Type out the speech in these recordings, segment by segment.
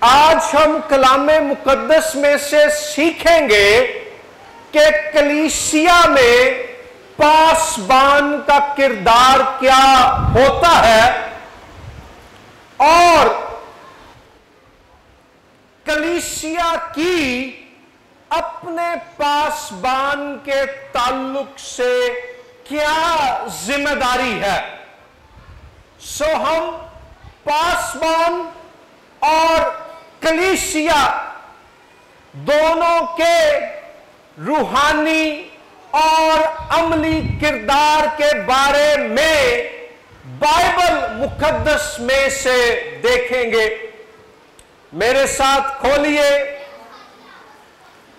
आज हम कलामे मुकद्दस में से सीखेंगे कि कलीसिया में पासबान का किरदार क्या होता है और कलीसिया की अपने पासबान के ताल्लुक से क्या जिम्मेदारी है। सो हम पासबान और कलीसिया दोनों के रूहानी और अमली किरदार के बारे में बाइबल मुकद्दस में से देखेंगे। मेरे साथ खोलिए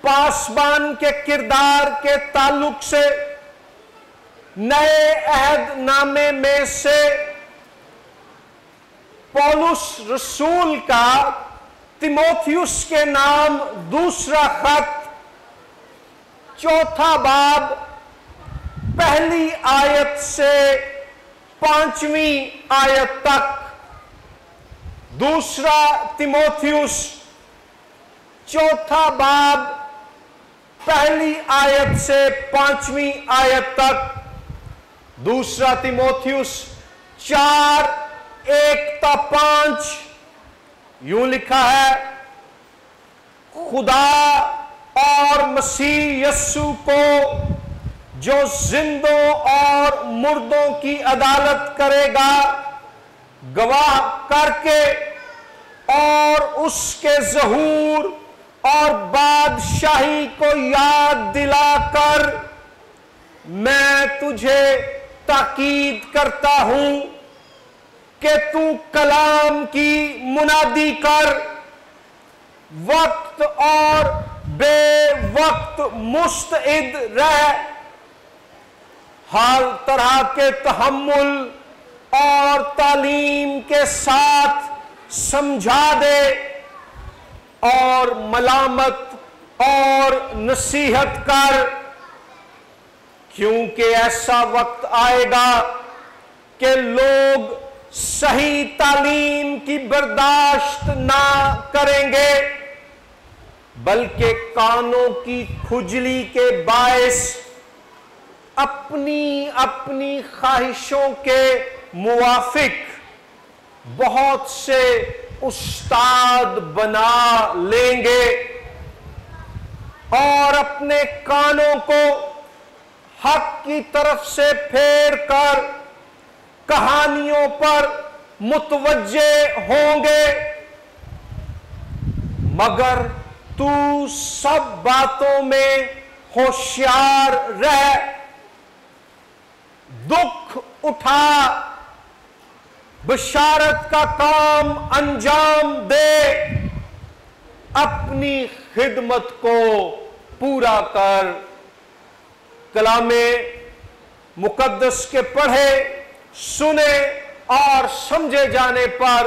पासबान के किरदार के ताल्लुक से नए अहद नामे में से पौलुस रसूल का तिमोथियुस के नाम दूसरा खत, चौथा बाब, पहली आयत से 5वीं आयत तक। दूसरा तिमोथियुस चौथा बाब, पहली आयत से 5वीं आयत तक। दूसरा तिमोथियुस 4:1-5 यूं लिखा है, खुदा और मसीह यस्सु को जो जिंदों और मुर्दों की अदालत करेगा गवाह करके और उसके ज़हूर और बादशाही को याद दिलाकर मैं तुझे ताकीद करता हूं कि तू कलाम की मुनादी कर, वक्त और बेवक्त मुस्तइद रह, हर तरह के तहम्मुल और तालीम के साथ समझा दे और मलामत और नसीहत कर, क्योंकि ऐसा वक्त आएगा कि लोग सही तालीम की बर्दाश्त ना करेंगे, बल्कि कानों की खुजली के बायस अपनी अपनी ख्वाहिशों के मुवाफिक बहुत से उस्ताद बना लेंगे और अपने कानों को हक की तरफ से फेर कर कहानियों पर मुतवज्जे होंगे। मगर तू सब बातों में होशियार रह, दुख उठा, बशारत का काम अंजाम दे, अपनी खिदमत को पूरा कर। कलामे मुकद्दस के पढ़े, सुने और समझे जाने पर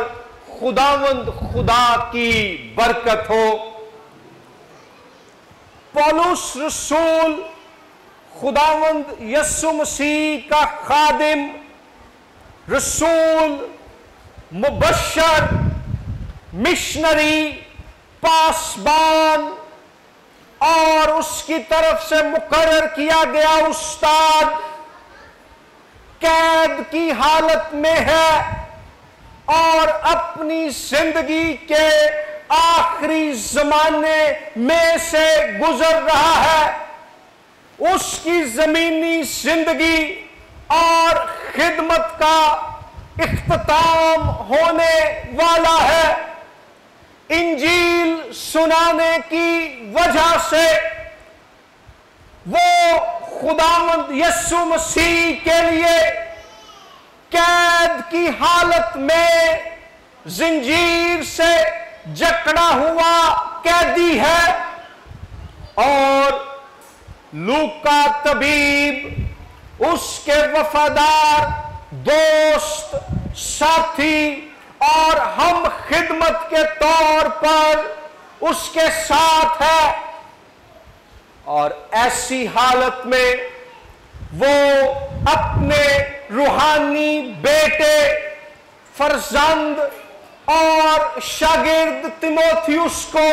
खुदावंद खुदा की बरकत हो। पौलुस रसूल खुदावंद यस्सु मसीह का खादिम, रसूल, मुबश्शर, मिशनरी, पासबान और उसकी तरफ से मुकर्रर किया गया उस्ताद कैद की हालत में है और अपनी जिंदगी के आखिरी जमाने में से गुजर रहा है। उसकी जमीनी जिंदगी और खिदमत का इख्तिताम होने वाला है। इंजील सुनाने की वजह से वो खुदावंद यस्सु मसीह के लिए कैद की हालत में जिंजीर से जकड़ा हुआ कैदी है और लूका तबीब उसके वफादार दोस्त, साथी और हम खिदमत के तौर पर उसके साथ है। और ऐसी हालत में वो अपने रूहानी बेटे, फर्जंद और शागिर्द तिमोथियुस को,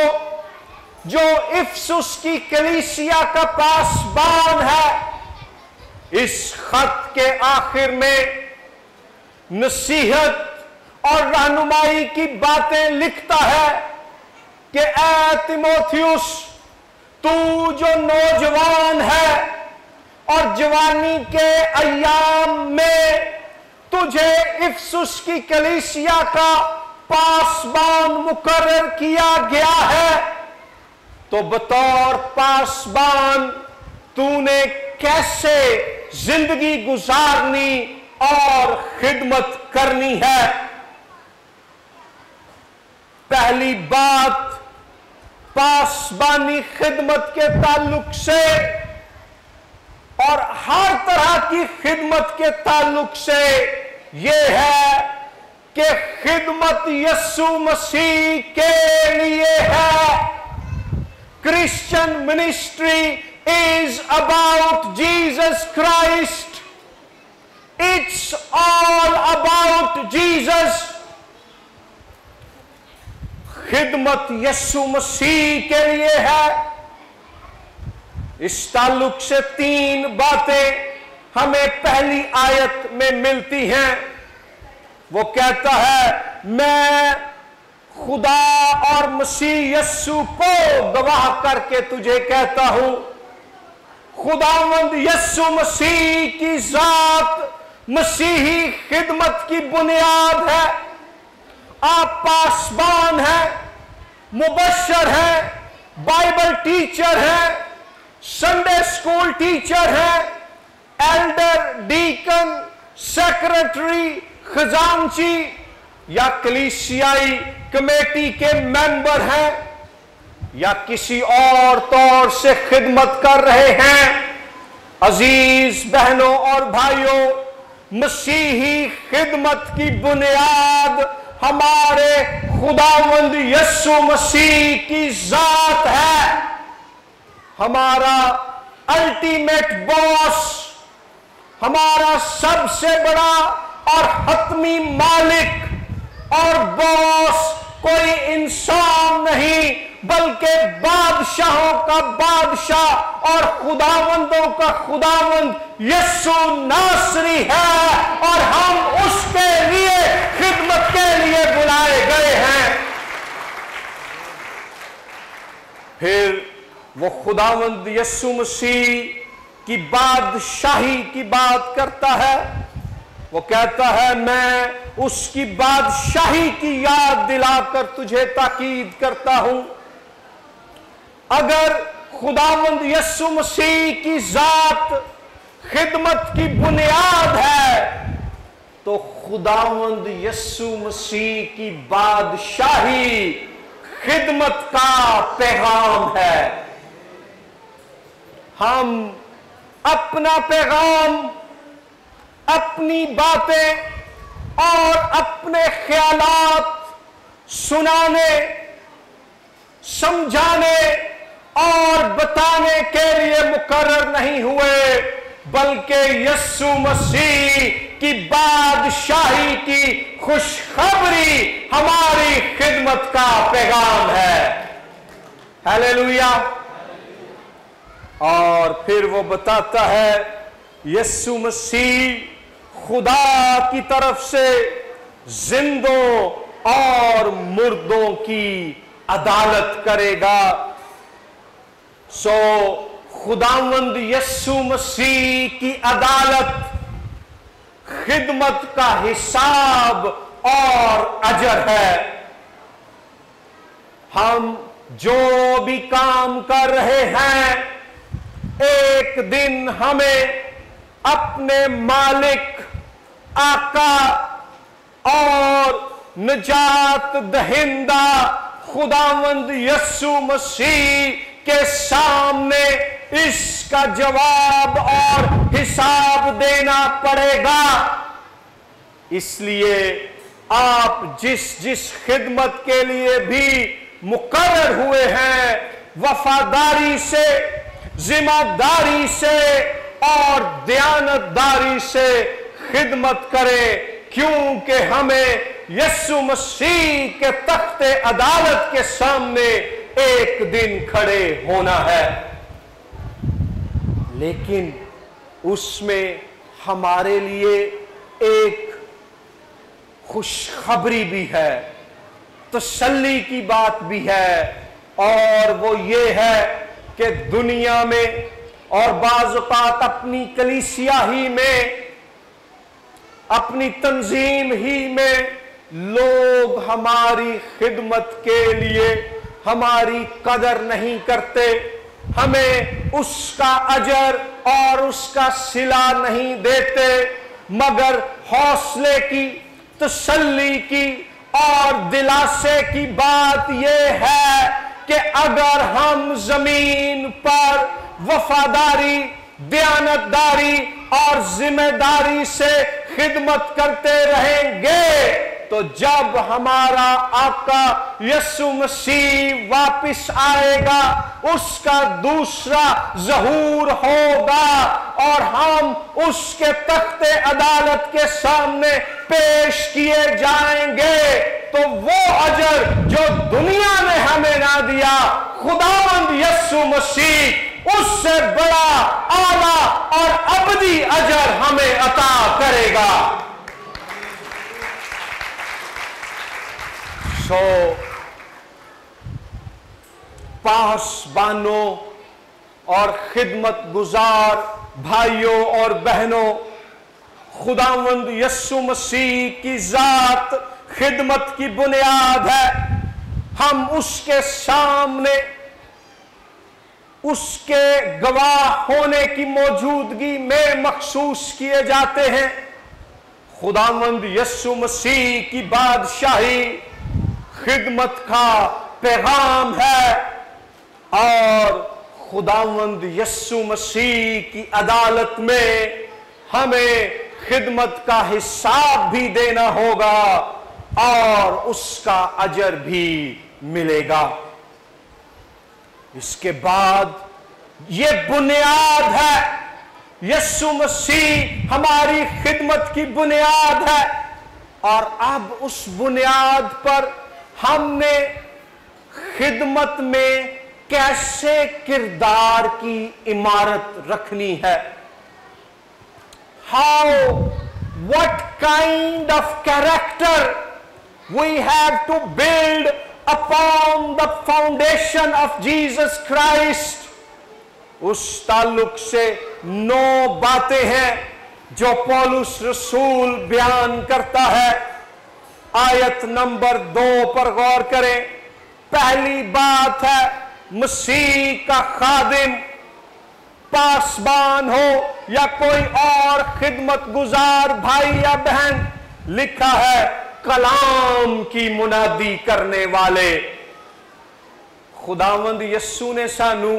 जो इफिसुस की कलीसिया का पासबान है, इस खत के आखिर में नसीहत और रहनुमाई की बातें लिखता है कि ऐ तिमोथियुस, तू जो नौजवान है और जवानी के अय्याम में तुझे इफिसुस की कलीसिया का पासबान मुकर्रर किया गया है, तो बतौर पासबान तूने कैसे जिंदगी गुजारनी और खिदमत करनी है। पहली बात पासबानी खिदमत के ताल्लुक से और हर तरह की खिदमत के ताल्लुक से यह है कि खिदमत यीशु मसीह के लिए है। Christian ministry is about Jesus Christ. It's all about Jesus. खिदमत यीशु मसीह के लिए है। इस ताल्लुक से 3 बातें हमें पहली आयत में मिलती हैं। वो कहता है, मैं खुदा और मसीह यीशु को गवाह करके तुझे कहता हूं, खुदावंद यीशु मसीह की जात मसीही खिदमत की बुनियाद है। आप पासबान हैं, मुबश्शर हैं, बाइबल टीचर हैं, संडे स्कूल टीचर हैं, एल्डर, डीकन, सेक्रेटरी, खजांची या कलीसियाई कमेटी के मेंबर हैं, या किसी और तौर से खिदमत कर रहे हैं। अजीज बहनों और भाइयों, मसीही खिदमत की बुनियाद हमारे खुदावंद यीशु मसीह की जात है। हमारा अल्टीमेट बॉस, हमारा सबसे बड़ा और हतमी मालिक और बॉस कोई इंसान नहीं, बल्कि बादशाहों का बादशाह और खुदावंदों का खुदावंद यीशु नासरी है, और हम उसके लिए खिदमत के लिए बुलाए गए हैं। फिर वो खुदावंद यीशु मसीह की बादशाही की बात करता है। वो कहता है, मैं उसकी बादशाही की याद दिलाकर तुझे ताकीद करता हूं। अगर खुदावंद यीशु मसीह की जात खिदमत की बुनियाद है, तो खुदावंद यीशु मसीह की बादशाही खिदमत का पैगाम है। हम अपना पैगाम, अपनी बातें और अपने ख्यालात सुनाने, समझाने और बताने के लिए मुकर्रर नहीं हुए, बल्कि यीशु मसीह की बादशाही की खुशखबरी हमारी खिदमत का पैगाम है। हालेलुया। और फिर वो बताता है, यीशु मसीह खुदा की तरफ से जिंदों और मुर्दों की अदालत करेगा। सो खुदावंद यीशु मसीह की अदालत खिदमत का हिसाब और अजर है। हम जो भी काम कर रहे हैं, एक दिन हमें अपने मालिक, आका और निजात दहिंदा खुदावंद यीशु मसीह के सामने इसका जवाब और हिसाब देना पड़ेगा। इसलिए आप जिस जिस खिदमत के लिए भी मुकर्रर हुए हैं, वफादारी से, जिम्मेदारी से और दयानतदारी से खिदमत करें, क्योंकि हमें यीशु मसीह के तख्ते अदालत के सामने एक दिन खड़े होना है। लेकिन उसमें हमारे लिए एक खुशखबरी भी है, तसल्ली की बात भी है, और वो ये है कि दुनिया में और बाज़ औक़ात अपनी कलीसिया ही में, अपनी तंजीम ही में लोग हमारी खिदमत के लिए हमारी कदर नहीं करते, हमें उसका अजर और उसका सिला नहीं देते, मगर हौसले की, तसल्ली की और दिलासे की बात यह है कि अगर हम जमीन पर वफादारी, दयानतदारी और जिम्मेदारी से खिदमत करते रहेंगे, तो जब हमारा आका यीशु मसीह वापस आएगा, उसका दूसरा ज़हूर होगा और हम उसके तख्ते अदालत के सामने पेश किए जाएंगे। तो वो अजर जो दुनिया ने हमें ना दिया, खुदावंद यीशु मसीह उससे बड़ा, आला और अबदी अजर हमें अता करेगा। पासबानों और खिदमत गुजार भाइयों और बहनों, खुदावंद यीशु मसीह की जात खिदमत की बुनियाद है। हम उसके सामने उसके गवाह होने की मौजूदगी में मखसूस किए जाते हैं। खुदावंद यीशु मसीह की बादशाही खिदमत का पैगाम है और खुदावंद यीशु मसीह की अदालत में हमें खिदमत का हिसाब भी देना होगा और उसका अजर भी मिलेगा। इसके बाद ये बुनियाद है, यीशु मसीह हमारी खिदमत की बुनियाद है, और अब उस बुनियाद पर हमने खिदमत में कैसे किरदार की इमारत रखनी है। How, what kind of character we have to build upon the foundation of Jesus Christ। उस ताल्लुक से 9 बातें हैं जो पौलुस रसूल बयान करता है। आयत नंबर 2 पर गौर करें। पहली बात है, मसीह का खादिम, पासबान हो या कोई और खिदमत गुजार भाई या बहन, लिखा है कलाम की मुनादी करने वाले। खुदावंद यस्सू ने सानू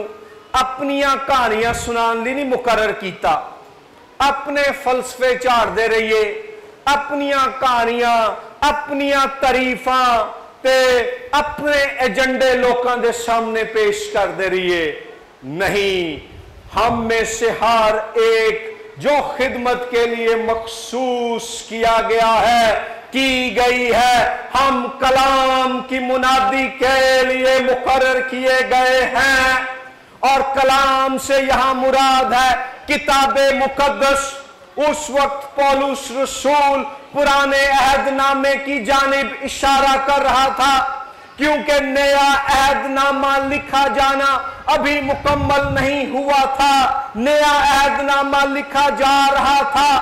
अपनियां कहानियां सुनाने लिए नहीं मुकर्रर किया। अपने फलसफे झाड़ते रहिए, अपनियां कहानियां, अपनियां तारीफां ते अपने एजेंडे लोगों के सामने पेश करते रहिए। नहीं, हम में से हर एक जो खिदमत के लिए मखसूस किया गया है, की गई है, हम कलाम की मुनादी के लिए मुकर्रर किए गए हैं। और कलाम से यहां मुराद है किताबे मुकद्दस। उस वक्त पौलुस रसूल पुराने अहदनामे की जानिब इशारा कर रहा था, क्योंकि नया अहदनामा लिखा जाना अभी मुकम्मल नहीं हुआ था, नया अहदनामा लिखा जा रहा था।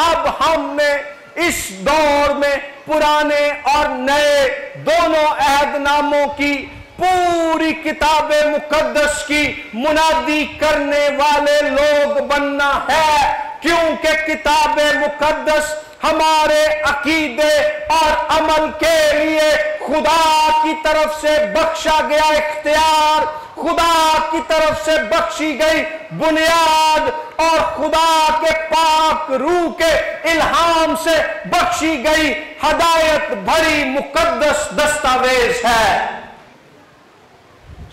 अब हमने इस दौर में पुराने और नए दोनों अहदनामों की पूरी किताबे मुकद्दस की मुनादी करने वाले लोग बनना है, क्योंकि किताबे मुकद्दस हमारे अकीदे और अमल के लिए खुदा की तरफ से बख्शा गया इख्तियार, खुदा की तरफ से बख्शी गई बुनियाद और खुदा के पाक रूह के इल्हाम से बख्शी गई हदायत भरी मुकद्दस दस्तावेज है।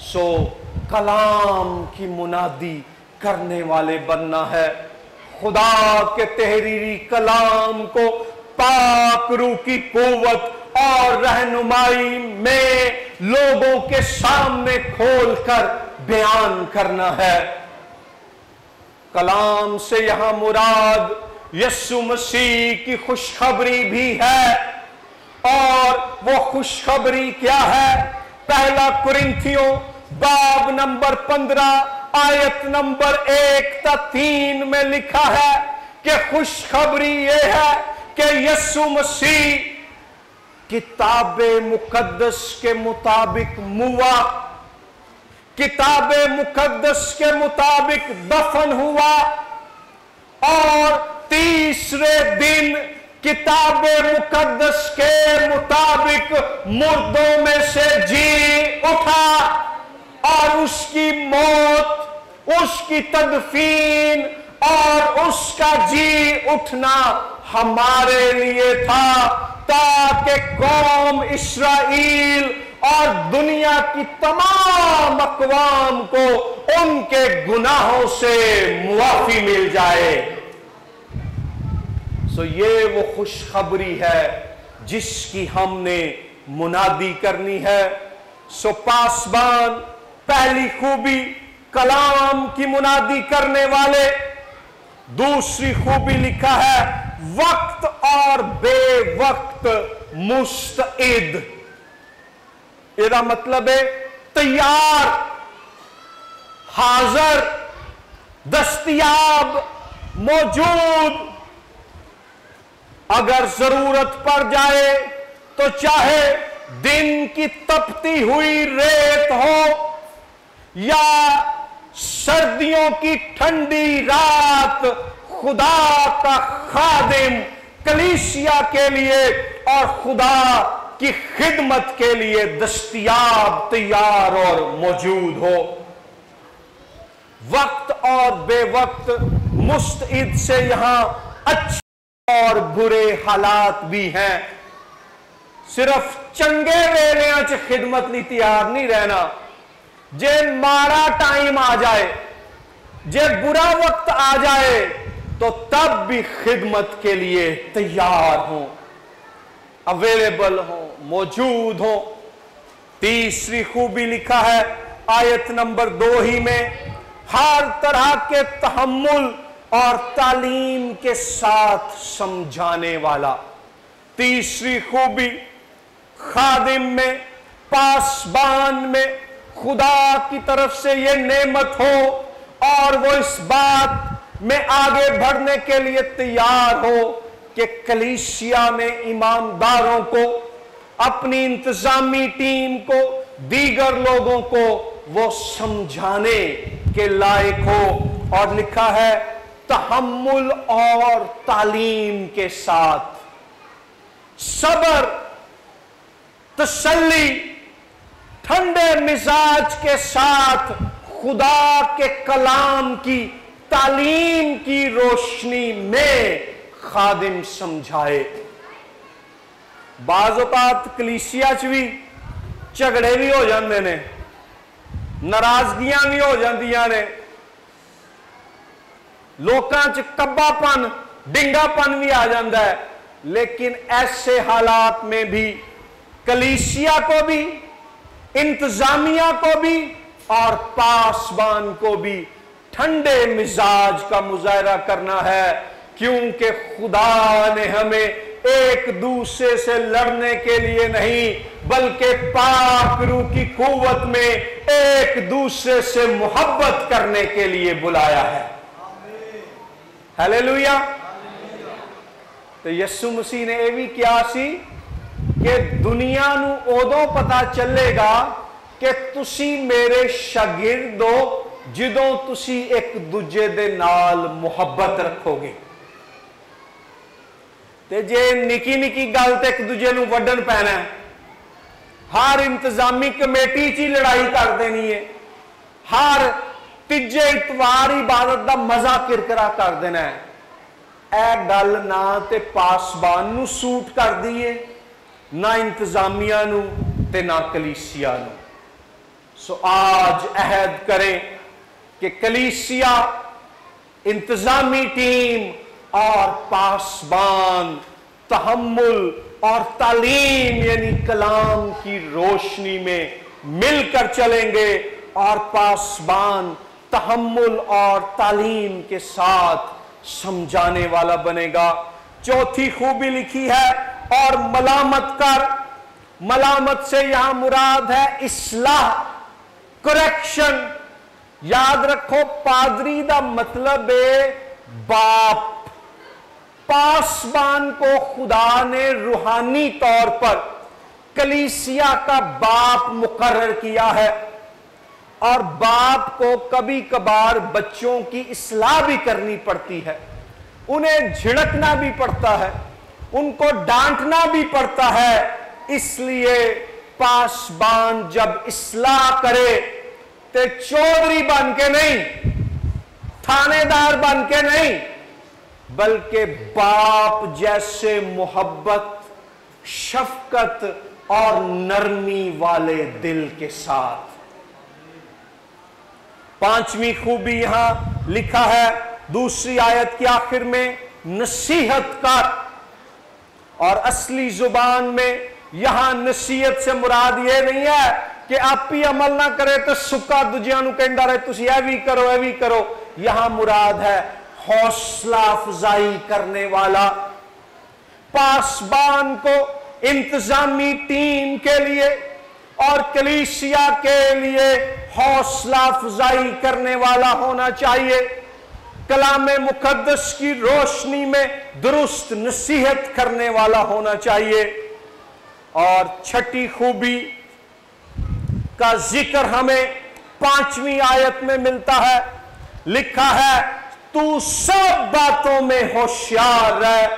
सो कलाम की मुनादी करने वाले बनना है। खुदा के तहरीरी कलाम को पाक रूह की कुव्वत और रहनुमाई में लोगों के सामने खोलकर बयान करना है। कलाम से यहां मुराद यीशु मसीह की खुशखबरी भी है। और वो खुशखबरी क्या है? पहला कुरिन्थियों बाब नंबर 15 आयत नंबर 1-3 में लिखा है कि खुशखबरी ये है कि यीशु मसीह किताबे मुकद्दस के मुताबिक मुआ, किताबे मुकद्दस के मुताबिक दफन हुआ और तीसरे दिन किताबे मुकद्दस के मुताबिक मुर्दों में से जी उठा। और उसकी मौत, उसकी तदफीन और उसका जी उठना हमारे लिए था, ताकि कौम इस्राएल और दुनिया की तमाम अक़वाम को उनके गुनाहों से मुआफी मिल जाए। सो ये वो खुशखबरी है जिसकी हमने मुनादी करनी है। सो पासबान, पहली खूबी कलाम की मुनादी करने वाले। दूसरी खूबी लिखा है वक्त और बेवक्त मुस्तइद। इसका मतलब है तैयार, हाजिर, दस्तयाब, मौजूद। अगर जरूरत पड़ जाए तो चाहे दिन की तपती हुई रेत हो या सर्दियों की ठंडी रात, खुदा का खादिम कलीसिया के लिए और खुदा की खिदमत के लिए दस्तयाब, तैयार और मौजूद हो। वक्त और बेवक्त मुस्तइद से यहां अच्छे और बुरे हालात भी हैं। सिर्फ चंगे वेले च खिदमत ली तैयार नहीं रहना। जे माड़ा टाइम आ जाए, जे बुरा वक्त आ जाए, तो तब भी खिदमत के लिए तैयार हो, अवेलेबल हो, मौजूद हो। तीसरी खूबी लिखा है आयत नंबर 2 ही में, हर तरह के तहम्मुल और तालीम के साथ समझाने वाला। तीसरी खूबी खादिम में, पासबान में खुदा की तरफ से यह नेमत हो और वो इस बात में आगे बढ़ने के लिए तैयार हो कि कलीसिया में ईमानदारों को, अपनी इंतजामी टीम को, दीगर लोगों को वो समझाने के लायक हो। और लिखा है तहम्मुल और तालीम के साथ, सब्र, तसल्ली, ठंडे मिजाज के साथ खुदा के कलाम की तालीम की रोशनी में खादिम समझाए। बाज़ औक़ात कलीसिया च भी झगड़े भी हो जाते ने, नाराजगियां भी हो जांदियां ने, लोकां च कब्बापन, डिंगापन भी आ जाता है। लेकिन ऐसे हालात में भी कलीसिया को भी, इंतजामिया को भी और पासबान को भी ठंडे मिजाज का मुजाहरा करना है, क्योंकि खुदा ने हमें एक दूसरे से लड़ने के लिए नहीं बल्कि पाक रूह की कुव्वत में एक दूसरे से मोहब्बत करने के लिए बुलाया है। हालेलुया। तो यीशु मसीह ने यह भी किया सी कि दुनिया नू उदों पता चलेगा कि तुसी मेरे शागिर्द हो जिदों तुसी एक दूजे दे नाल मुहब्बत रखोगे। ते जे निकी निकी गल ते एक दूजे नू वड्डन पैना है, हर इंतजामी कमेटी च ही लड़ाई कर देनी है, हर तीजे इतवार इबादत का मजा किरकिरा कर देना है, ए गल ना ते पासबान नू सूट कर दी है, ना इंतजामिया नू ते ना कलीसिया नू। सो आज अहद करें कि कलीसिया, इंतजामी टीम और पासबान तहम्मुल, और तालीम यानी कलाम की रोशनी में मिलकर चलेंगे और पासबान तहम्मुल और तालीम के साथ समझाने वाला बनेगा। चौथी खूबी लिखी है, और मलामत कर। मलामत से यहां मुराद है इस्लाह, करेक्शन। याद रखो, पादरी का मतलब है बाप। पासबान को खुदा ने रूहानी तौर पर कलीसिया का बाप मुकर्रर किया है, और बाप को कभी कभार बच्चों की इस्लाह भी करनी पड़ती है, उन्हें झिड़कना भी पड़ता है, उनको डांटना भी पड़ता है। इसलिए पासबान जब इस्लाह करे तो चौधरी बन के नहीं, थानेदार बन के नहीं, बल्कि बाप जैसे मोहब्बत, शफकत और नरमी वाले दिल के साथ। पांचवी खूबी यहां लिखा है दूसरी आयत के आखिर में, नसीहत कर। और असली जुबान में यहां नसीहत से मुराद यह नहीं है कि आप ही अमल ना करे तो सुक्का दूजियां नूं कहंदा रहे तुसीं ऐ भी करो ऐ भी करो। यहां मुराद है हौसला अफजाई करने वाला। पासबान को इंतजामी टीम के लिए और कलीसिया के लिए हौसला अफजाई करने वाला होना चाहिए, कलामे मुकद्दस की रोशनी में दुरुस्त नसीहत करने वाला होना चाहिए। और छठी खूबी का जिक्र हमें 5वीं आयत में मिलता है। लिखा है, तू सब बातों में होशियार रह।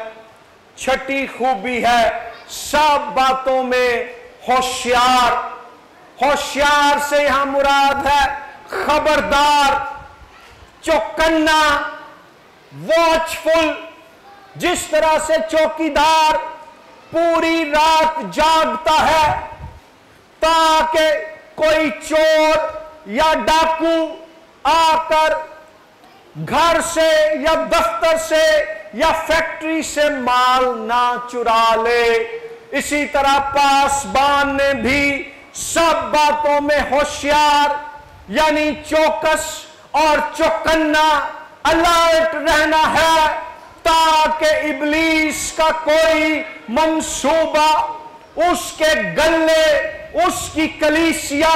छठी खूबी है सब बातों में होशियार। होशियार से यहां मुराद है खबरदार, चौकन्ना, वॉचफुल। जिस तरह से चौकीदार पूरी रात जागता है ताकि कोई चोर या डाकू आकर घर से या दफ्तर से या फैक्ट्री से माल ना चुरा ले, इसी तरह पासबान ने भी सब बातों में होशियार यानी चौकस और चौकन्ना, अलर्ट रहना है ताकि इब्लीस का कोई मंसूबा उसके गले, उसकी कलीसिया,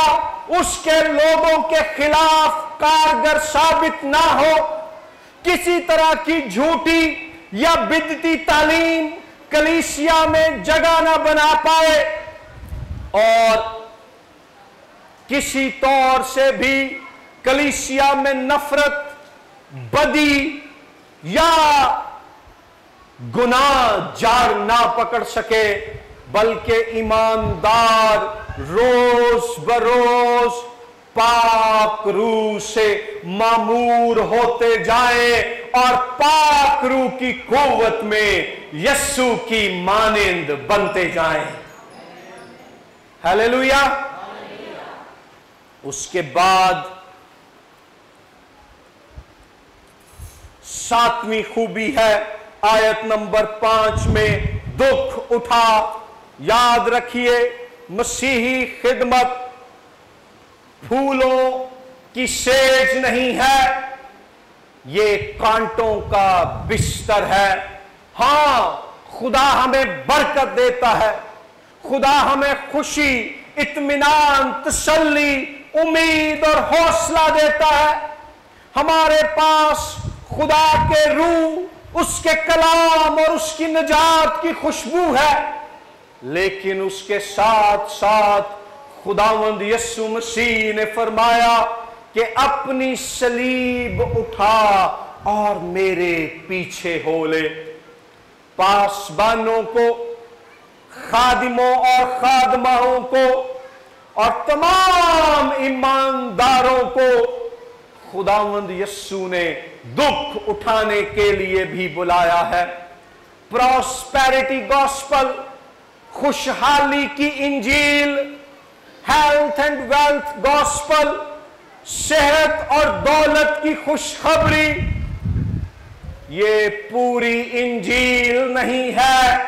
उसके लोगों के खिलाफ कारगर साबित ना हो। किसी तरह की झूठी या बिदती तालीम कलीसिया में जगह ना बना पाए और किसी तौर से भी कलीसिया में नफरत, बदी या गुनाह जाड़ ना पकड़ सके, बल्कि ईमानदार रोज बरोज पाक रूह से मामूर होते जाएं और पाक रूह की कुव्वत में यस्सु की मानिंद बनते जाएं। हालेलुया। उसके बाद 7वीं खूबी है आयत नंबर 5 में, दुख उठा। याद रखिए, मसीही खिदमत फूलों की सेज नहीं है, ये कांटों का बिस्तर है। हां, खुदा हमें बरकत देता है, खुदा हमें खुशी, इत्मीनान, तसल्ली, उम्मीद और हौसला देता है। हमारे पास खुदा के रूह, उसके कलाम और उसकी निजात की खुशबू है, लेकिन उसके साथ साथ खुदावंद यीशु मसीह ने फरमाया कि अपनी सलीब उठा और मेरे पीछे हो ले। पासबानों को, खादिमों और खादमाओं को और तमाम ईमानदारों को खुदावंद यीशु ने दुख उठाने के लिए भी बुलाया है। प्रॉस्पेरिटी गॉस्पल, खुशहाली की इंजील, हेल्थ एंड वेल्थ गॉस्पल, सेहत और दौलत की खुशखबरी, ये पूरी इंजील नहीं है,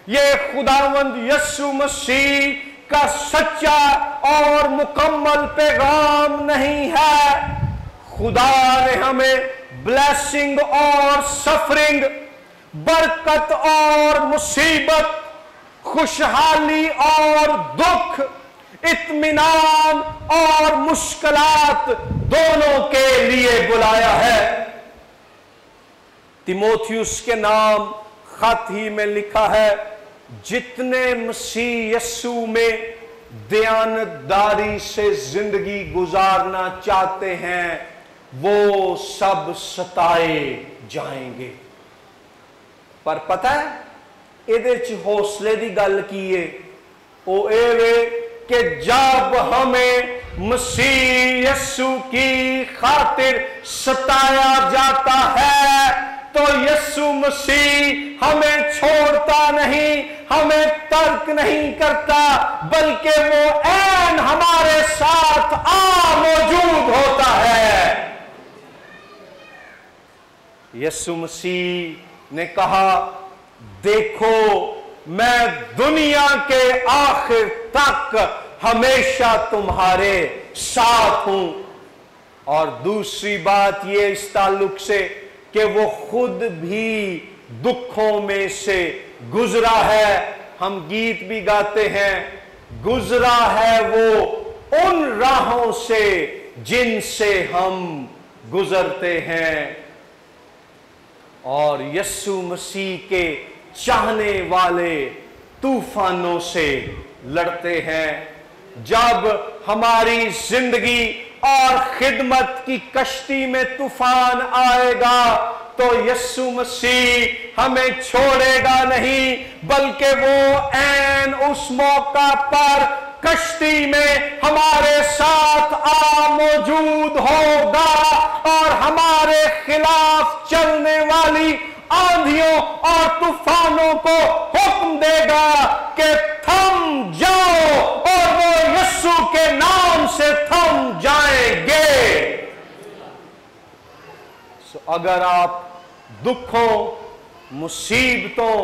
ये खुदावंद यीशु मसीह का सच्चा और मुकम्मल पैगाम नहीं है। खुदा ने हमें ब्लेसिंग और सफरिंग, बरकत और मुसीबत, खुशहाली और दुख, इत्मीनान और मुश्किलात दोनों के लिए बुलाया है। तिमोथियुस के नाम खत ही में लिखा है, जितने मसीह यीशु में दयानतदारी से जिंदगी गुजारना चाहते हैं वो सब सताए जाएंगे। पर पता है ਇਹਦੇ ਚ हौसले की गल की है, वो ये कि जब हमें मसीह यीशु की खातिर सताया जाता है तो यीशु मसीह हमें छोड़ता नहीं, हमें तर्क नहीं करता, बल्कि वो ऐन हमारे साथ मौजूद होता है। यीशु मसीह ने कहा, देखो मैं दुनिया के आखिर तक हमेशा तुम्हारे साथ हूं। और दूसरी बात ये इस ताल्लुक से कि वो खुद भी दुखों में से गुजरा है। हम गीत भी गाते हैं, गुजरा है वो उन राहों से जिनसे हम गुजरते हैं। और यीशु मसीह के चाहने वाले तूफानों से लड़ते हैं। जब हमारी जिंदगी और खिदमत की कश्ती में तूफान आएगा तो यीशु मसीह हमें छोड़ेगा नहीं, बल्कि वो ऐन उस मौका पर कश्ती में हमारे साथ मौजूद होगा और हमारे खिलाफ चलने वाली आंधियों और तूफानों को हुक्म देगा कि थम जाओ, और वो यीशु के नाम से थम जाएंगे। अगर आप दुखों, मुसीबतों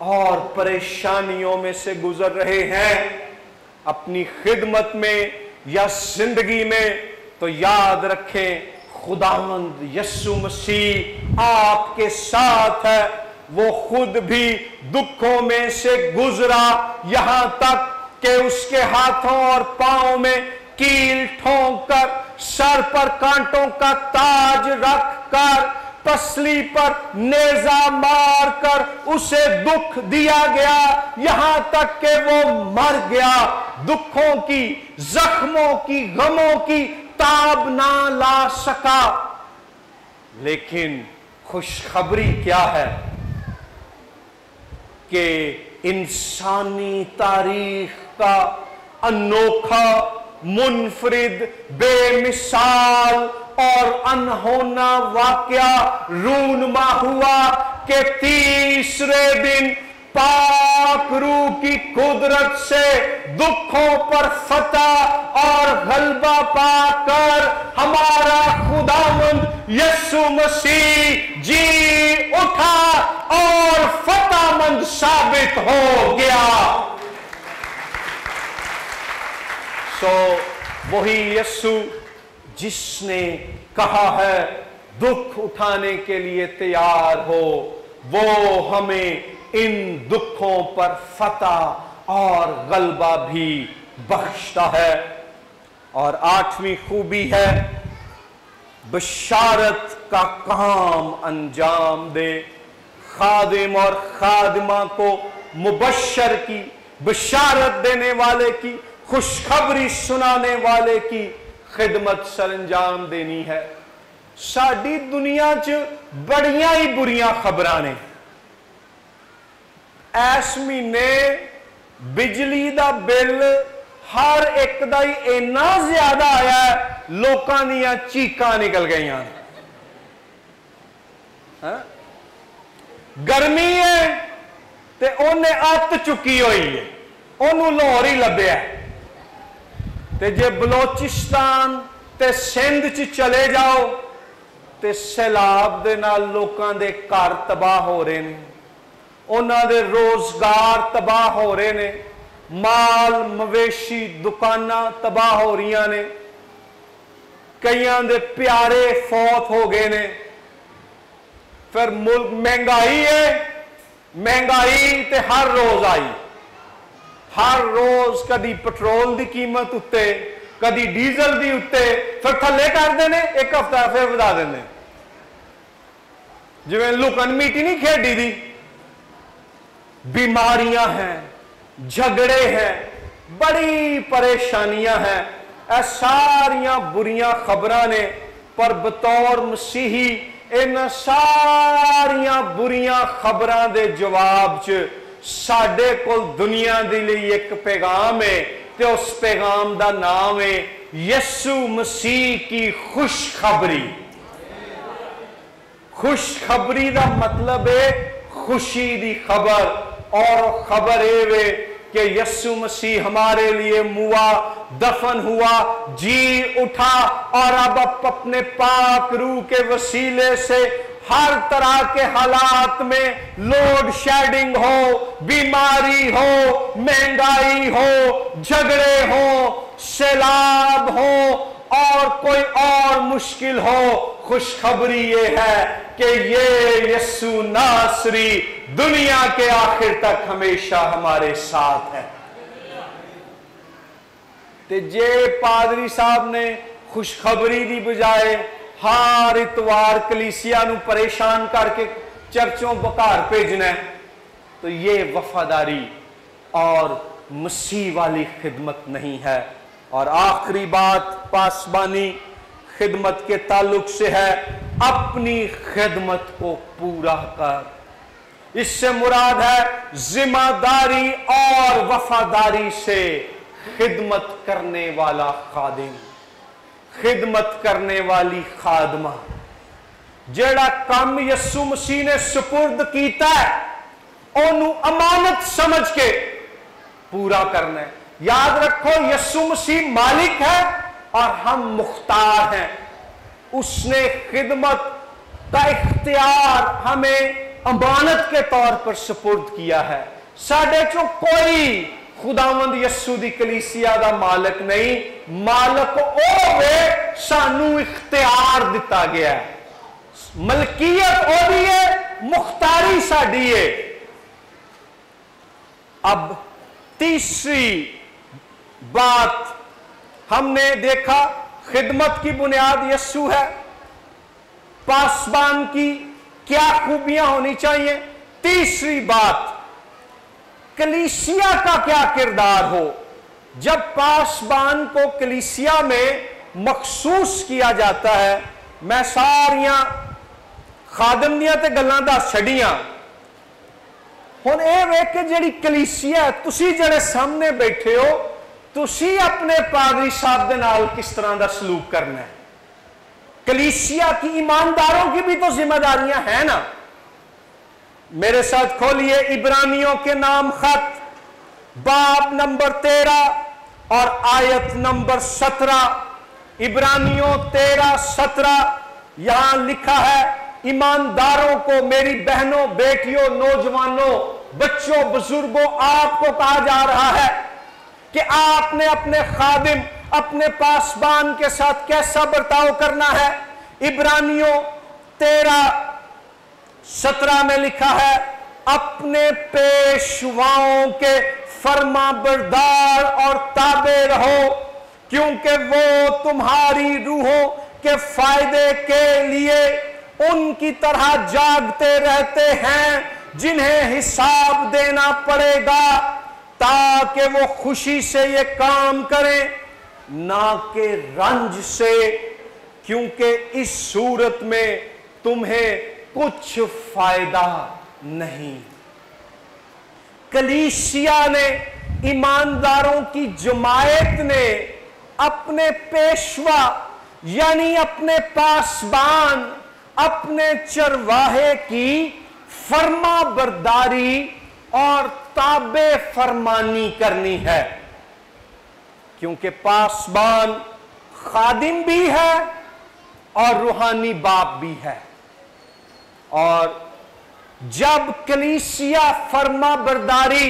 और परेशानियों में से गुजर रहे हैं अपनी खिदमत में या जिंदगी में, तो याद रखें खुदावंद यीशु मसीह आपके साथ है। वो खुद भी दुखों में से गुजरा, यहां तक कि उसके हाथों और पांव में कील ठोंक कर, सर पर कांटों का ताज रखकर, पसली पर नेजा मारकर उसे दुख दिया गया, यहां तक कि वो मर गया। दुखों की, जख्मों की, गमों की ताब ना ला सका। लेकिन खुशखबरी क्या है कि इंसानी तारीख का अनोखा, मुनफरिद, बेमिसाल और अनहोना वाकया रूनमा हुआ कि तीसरे दिन पाक रूह की कुदरत से दुखों पर फतह और गलबा पाकर हमारा खुदावंद यीशु मसीह जी उठा और फतहमंद साबित हो गया। वही यीशु जिसने कहा है दुख उठाने के लिए तैयार हो, वो हमें इन दुखों पर फतह और गलबा भी बख्शता है। और आठवीं खूबी है, बशारत का काम अंजाम दे। खादिम और खादिमा को मुबश्शर की, बशारत देने वाले की, खुशखबरी सुनाने वाले की खिदमत सरंजाम देनी है। साडी दुनिया च बड़ियां ही बुरियां खबरां ने। इस महीने बिजली दा बिल हर एक दा ही इन्ना ज्यादा आया है, लोकां दियां चीकां निकल गई। गर्मी है ते ओने अत चुकी हुई है, ओनू लाहौर ही लभ्या। ते जे बलोचिस्तान ते सिंध च चले जाओ ते सैलाब दे नाल लोकां दे घर तबाह हो रहे हैं। उन्हां दे रोजगार तबाह हो रहे ने, माल मवेशी दुकानां तबाह हो रही ने, कईयां दे प्यारे फौत हो गए ने। फिर मुल्क महंगाई है, महंगाई ते हर रोज आई, हर रोज कदी पेट्रोल की कीमत उत्ते, कदी डीजल की उत्ते, फिर थले करते हैं, एक हफ्ता फिर वधा देंगे। जिवें लुकन मीटी नहीं खेडी दी। बीमारियां हैं, झगड़े हैं, बड़ी परेशानियां हैं। यह सारियां बुरियां खबरां ने, पर बतौर मसीही इन सारियां बुरियां खबरां दे जवाब च साडे कोल दुनिया दे लिए एक पैगाम है, तो उस पैगाम का नाम है यीशु मसीह की खुशखबरी। खुशखबरी का मतलब है खुशी की खबर, और खबर ये कि यीशु मसीह हमारे लिए मुआ, दफन हुआ, जी उठा, और अब अपने पाक रूह के वसीले से हर तरह के हालात में, लोड शेडिंग हो, बीमारी हो, महंगाई हो, झगड़े हो, सैलाब हो, और कोई और मुश्किल हो, खुशखबरी ये है कि ये यीशु नासरी दुनिया के आखिर तक हमेशा हमारे साथ है। ते जे पादरी साहब ने खुशखबरी की बजाय हर इतवार कलीसिया नूं परेशान करके चर्चों बकार भेजना है, तो ये वफादारी और मसीह वाली खिदमत नहीं है। और आखिरी बात पासबानी खिदमत के ताल्लुक से है, अपनी खिदमत को पूरा कर। इससे मुराद है जिम्मेदारी और वफादारी से खिदमत करने वाला खादिम, खिदमत करने वाली खादमा। जेड़ा काम यीशु मसीह ने सुपुर्द कीता है ओनू अमानत समझ के पूरा करना है। याद रखो, यीशु मसीह मालिक है और हम मुख्तार हैं। उसने खिदमत का इख्तियार हमें अमानत के तौर पर सुपुर्द किया है। साडे चो कोई खुदावंद यीशु दी कलीसिया दा मालिक नहीं, मालिक ओ वे सानू इख्तियार दिता गया है। मलकियत ओदी है, मुख्तारी साडी है। अब तीसरी बात हमने देखा, खिदमत की बुनियाद यीशु है। पासबान की क्या खूबियां होनी चाहिए? तीसरी बात, कलीसिया का क्या किरदार हो। जब पासबान को कलीसिया में मखसूस किया जाता है, मैं सारियां खादम दियां ते गल्लां दस छड़ियां। हुण ये वेख के जिहड़ी कलीसिया, तुसी जिहड़े सामने बैठे हो, तुसी अपने पादरी साहब दे नाल किस तरह का सलूक करना है। कलीसिया की ईमानदारों की भी तो जिम्मेदारियां हैं ना। मेरे साथ खोलिए इब्रानियों के नाम खत, बाब नंबर 13 और आयत नंबर 17। इब्रानियों 13-17 यहां लिखा है, ईमानदारों को, मेरी बहनों, बेटियों, नौजवानों, बच्चों, बुजुर्गों, आपको कहा जा रहा है कि आपने अपने खादिम, अपने पासबान के साथ कैसा बर्ताव करना है। इब्रानियों 13-17 में लिखा है, अपने पेशवाओं के फर्मा बरदार और ताबे रहो, क्योंकि वो तुम्हारी रूहों के फायदे के लिए उनकी तरह जागते रहते हैं, जिन्हें हिसाब देना पड़ेगा, ताकि वो खुशी से ये काम करें, ना कि रंज से, क्योंकि इस सूरत में तुम्हें कुछ फायदा नहीं। कलीसिया ने, ईमानदारों की जमायत ने अपने पेशवा यानी अपने पासबान, अपने चरवाहे की फर्मा बरदारी और ताबे फरमानी करनी है, क्योंकि पासबान खादिम भी है और रूहानी बाप भी है। और जब कलीसिया फर्मा बरदारी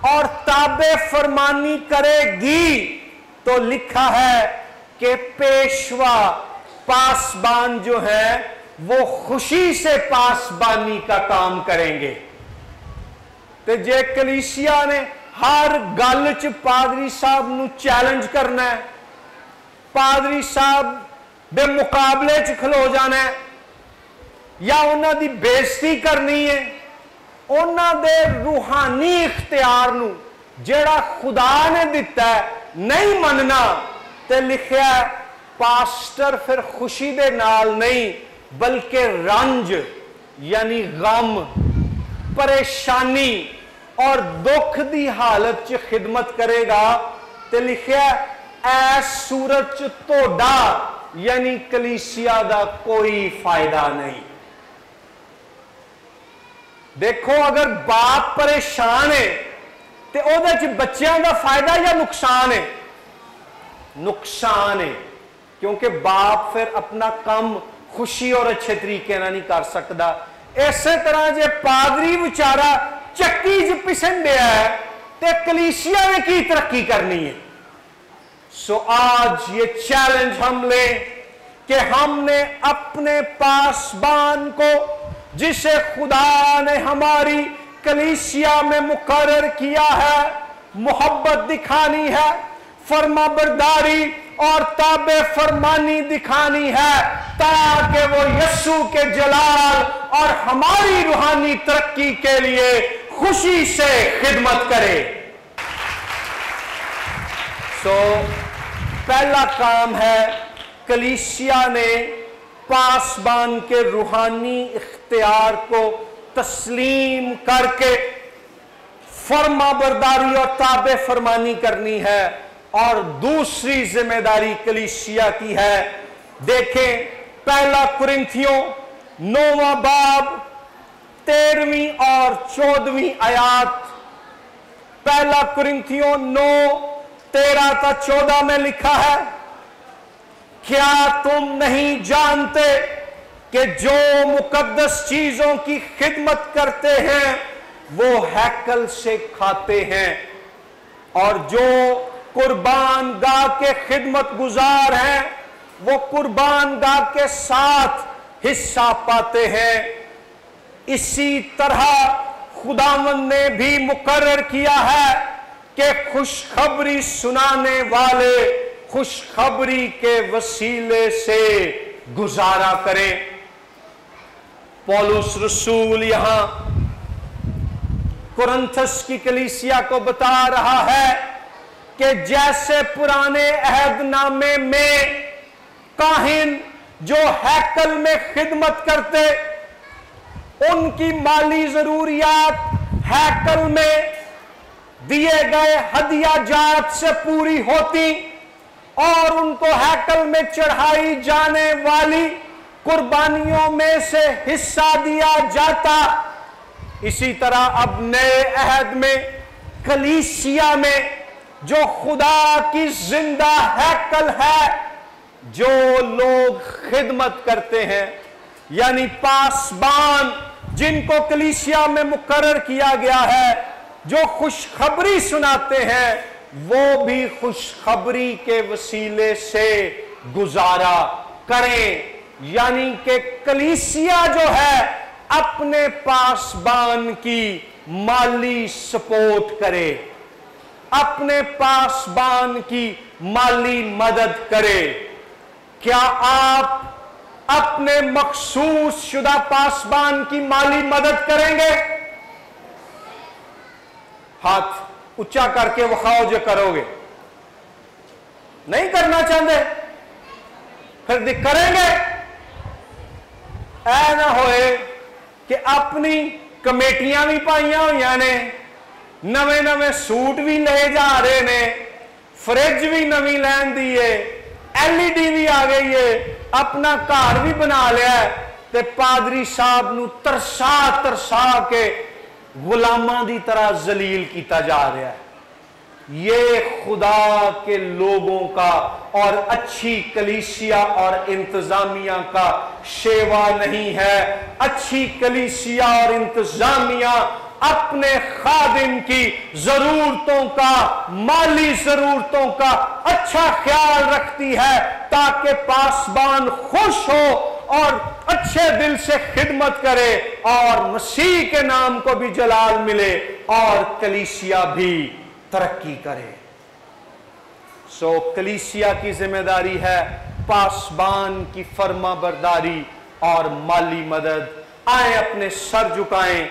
और ताबे फरमानी करेगी तो लिखा है कि पेशवा पासबान जो है वो खुशी से पासबानी का काम करेंगे। तो जे कलीसिया ने हर गल च पादरी साहब नू चैलेंज करना है, पादरी साहब दे मुकाबले च खलो जाना है या उन्हां दी बेइज्जती करनी है, उन्हां दे रूहानी इख्तियार नू जेड़ा खुदा ने दिता है नहीं मनना, ते लिखिया पास्टर फिर खुशी दे नाल नहीं बल्कि रंज यानी गम, परेशानी और दुख दी हालत च खिदमत करेगा। ते लिखिया ऐस सूरत च तोड़ा यानी कलीसिया दा कोई फायदा नहीं। देखो अगर बाप परेशान है तो ओदे च बच्चों का फायदा या नुकसान है? नुकसान है, क्योंकि बाप फिर अपना काम खुशी और अच्छे तरीके ना नहीं कर सकता। इस तरह जे पादरी बेचारा चक्की च पिसन दिया है तो कलीसिया ने की तरक्की करनी है। सो आज ये चैलेंज हम ले कि हमने अपने पासबान को जिसे खुदा ने हमारी कलीसिया में मुकर्रर किया है मोहब्बत दिखानी है, फर्मा बरदारी और ताबे फरमानी दिखानी है, ताकि वो यीशु के जलाल और हमारी रूहानी तरक्की के लिए खुशी से खिदमत करे। सो पहला काम है कलीसिया ने पासबान के रूहानी इख्तियार को तस्लीम करके फर्मा बरदारी और ताबे फरमानी करनी है। और दूसरी जिम्मेदारी कलीसिया की है, देखें पहला कुरिन्थियों 9वां बाब 13वीं और 14वीं आयत। पहला कुरिन्थियों 9:13-14 में लिखा है, क्या तुम नहीं जानते कि जो मुकद्दस चीजों की खिदमत करते हैं वो हैकल से खाते हैं, और जो कुर्बान गाह के खिदमत गुजार हैं वो कुर्बान गाह के साथ हिस्सा पाते हैं। इसी तरह खुदावंद ने भी मुकर्रर किया है कि खुशखबरी सुनाने वाले खुशखबरी के वसीले से गुजारा करें। पौलुस रसूल यहां कुरिन्थस की कलीसिया को बता रहा है कि जैसे पुराने अहदनामे में काहिन जो हैकल में खिदमत करते, उनकी माली जरूरियात हैकल में दिए गए हदिया जात से पूरी होती और उनको हैकल में चढ़ाई जाने वाली कुर्बानियों में से हिस्सा दिया जाता, इसी तरह अब नए अहद में कलीसिया में जो खुदा की जिंदा हैकल है, जो लोग खिदमत करते हैं यानी पासबान जिनको कलीसिया में मुकर्रर किया गया है, जो खुशखबरी सुनाते हैं, वो भी खुशखबरी के वसीले से गुजारा करें। यानी कि कलीसिया जो है अपने पासबान की माली सपोर्ट करे, अपने पासबान की माली मदद करे। क्या आप अपने मखसूस शुदा पासबान की माली मदद करेंगे? हाथ ऊंचा करके वखाओ जो करोगे। नहीं करना चाहते फिर करेंगे? ऐ ना होए कि अपनी कमेटियां भी पाइया हुई ने, नवे नवे सूट भी ले जा रहे ने, फ्रिज भी नवी लैन दी है, LED भी आ गई है, अपना घर भी बना लिया है, ते पादरी साहब नू तरसा तरसा के गुलामां दी तरह जलील किया जा रहा है। ये खुदा के लोगों का और अच्छी कलीसिया और इंतजामिया का सेवा नहीं है। अच्छी कलीसिया और इंतजामिया अपने खादिम की जरूरतों का, माली जरूरतों का अच्छा ख्याल रखती है ताकि पासबान खुश हो और अच्छे दिल से खिदमत करे और मसीह के नाम को भी जलाल मिले और कलीसिया भी तरक्की करे। सो कलीसिया की जिम्मेदारी है पासबान की फर्मा बरदारी और माली मदद। आए अपने सर झुकाएं।